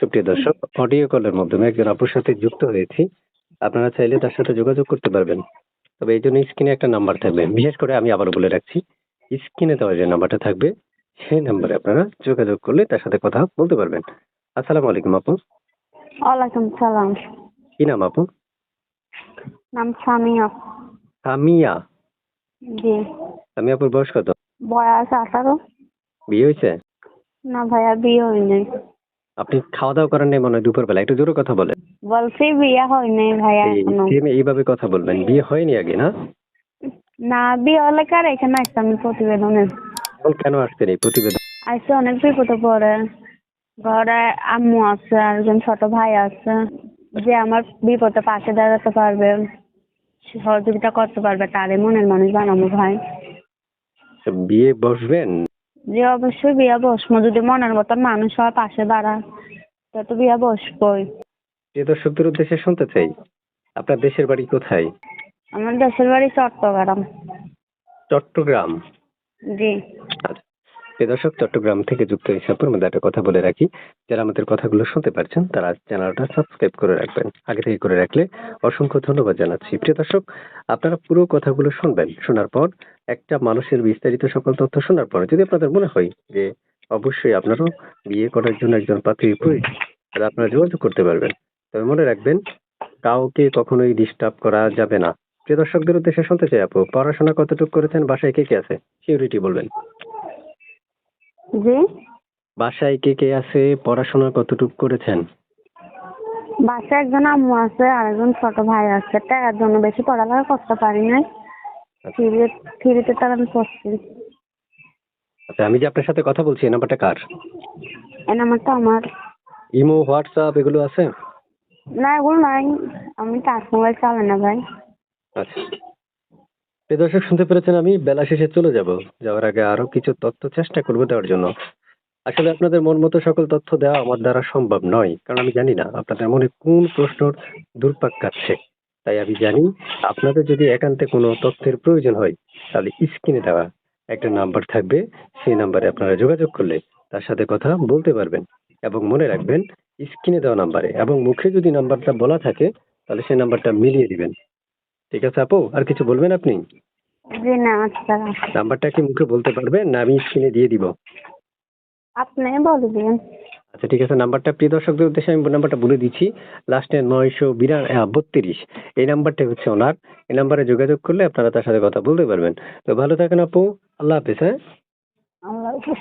সুপ্রিয় দর্শক, অডিও কলের মাধ্যমে একজন আপুর সাথে যুক্ত হয়েছি। আপনারা চাইলে তার সাথে যোগাযোগ করতে পারবেন। তবে এই জন্য স্ক্রিনে একটা নাম্বার থাকবে। বিশেষ করে আমি আবারও বলে রাখছি, স্ক্রিনে দেওয়া যে নাম্বারটা থাকবে, সেই নাম্বারে আপনারা যোগাযোগ করলে তার সাথে কথা বলতে পারবেন। আসসালামু আলাইকুম আপু। ওয়ালাইকুম সালাম। কি নাম আপু? নাম সামিয়া। সামিয়া। জি। সামিয়া আপুর বয়স কত? বয়স 18। বিয়ে হয়েছে? না ভাইয়া, বিয়ে হয়নি। আপনি খাওয়া দাওয়া করেন নাই মনে হয় দুপুরবেলা, একটু জোরে কথা বলেন। বলছি বিয়ে হয়নি ভাইয়া এখনো। এইভাবে কথা বলবেন, বিয়ে হয়নি আগে না? না, বিয়ে হলে কার এখানে আসতাম প্রতিবেদনে। এখন কেন আসছেন এই প্রতিবেদন? আইসে অনেক বিপদে পড়ে। ঘরে আম্মু আছে আর একজন ছোট ভাই আছে, যে আমার বিপদে পাশে দাঁড়াতে পারবে, সহযোগিতা করতে পারবে, তারে মনের মানুষ বানাবো ভাই। বিয়ে বসবেন? যে অবশ্যই বিয়ে বসবো, যদি মনের মতন মানুষ হয় পাশে দাঁড়ায় তো বিয়ে বসবোই। প্রিয় দর্শকদের উদ্দেশ্যে শুনতে চাই, আপনার দেশের বাড়ি কোথায়? আমার দেশের বাড়ি চট্টগ্রাম। চট্টগ্রাম। জি। আচ্ছা, প্রিয় দর্শক, চট্টগ্রাম থেকে যুক্ত হয়েছে আপনার মধ্যে একটা কথা বলে রাখি, যারা আমাদের কথাগুলো শুনতে পারছেন তারা চ্যানেলটা সাবস্ক্রাইব করে রাখবেন। আগে থেকে করে রাখলে অসংখ্য ধন্যবাদ জানাচ্ছি। প্রিয় দর্শক, আপনারা পুরো কথাগুলো শুনবেন। শোনার পর একটা মানুষের বিস্তারিত সকল তথ্য শোনার পর যদি আপনাদের মনে হয় যে অবশ্যই আপনারও বিয়ে করার জন্য একজন পাত্রীর প্রয়োজন, তাহলে আপনারা যোগাযোগ করতে পারবেন। তবে মনে রাখবেন, কাউকে কখনোই ডিস্টার্ব করা যাবে না। প্রিয় দর্শকদের উদ্দেশ্যে শুনতে চাই আপু, পড়াশোনা কতটুকু করেছেন, বাসায় কে কে আছে, সিউরিটি বলবেন। জি। বাসায় কে কে আছে, পড়াশোনা কতটুকু করেছেন? বাসায় একজন আম্মু আছে আর একজন ছোট ভাই আছে। টাকার জন্য বেশি পড়ালেখা করতে পারি নাই। থ্রিতে তার আমি পড়ছি। আচ্ছা, আমি যে আপনার সাথে কথা বলছি এই নাম্বারটা কার? এই নাম্বারটা আমার। ইমো, হোয়াটসঅ্যাপ এগুলো আছে? না, এগুলো নাই। আমি টাচ মোবাইল চালাই না ভাই। আচ্ছা, প্রিয় দর্শক শুনতে পেরেছেন, আমি বেলা শেষে চলে যাব। যাওয়ার আগে আরো কিছু তথ্য চেষ্টা করবো দেওয়ার জন্য। আসলে আপনাদের মন মতো সকল তথ্য দেওয়া আমার দ্বারা সম্ভব নয়, কারণ আমি জানি না আপনাদের মনে কোন প্রশ্নর দুর্পাক কাটছে। তাই আমি জানি আপনাদের যদি একান্তে কোনো তথ্যের প্রয়োজন হয়, তাহলে স্ক্রিনে দেওয়া একটা নাম্বার থাকবে, সেই নাম্বারে আপনারা যোগাযোগ করলে তার সাথে কথা বলতে পারবেন। এবং মনে রাখবেন, স্ক্রিনে দেওয়া নাম্বারে এবং মুখে যদি নাম্বারটা বলা থাকে, তাহলে সেই নাম্বারটা মিলিয়ে দিবেন। ঠিক আছে আপু, আর কিছু বলবেন আপনি? জি না, আচ্ছা। নাম্বারটা কি মুখে বলতে পারবেন না আমি স্ক্রিনে দিয়ে দিব? আপনি বলে দিন। আচ্ছা ঠিক আছে, নাম্বারটা প্রিয় দর্শকদের উদ্দেশ্যে আমি নাম্বারটা বলে দিচ্ছি। লাস্টে 932। এই নাম্বারটা হচ্ছে ওনার। এই নাম্বারে যোগাযোগ করলে আপনারা তার সাথে কথা বলতে পারবেন। তো ভালো থাকেন আপু, আল্লাহ হাফেজ। হ্যাঁ। আল্লাহ হাফেজ।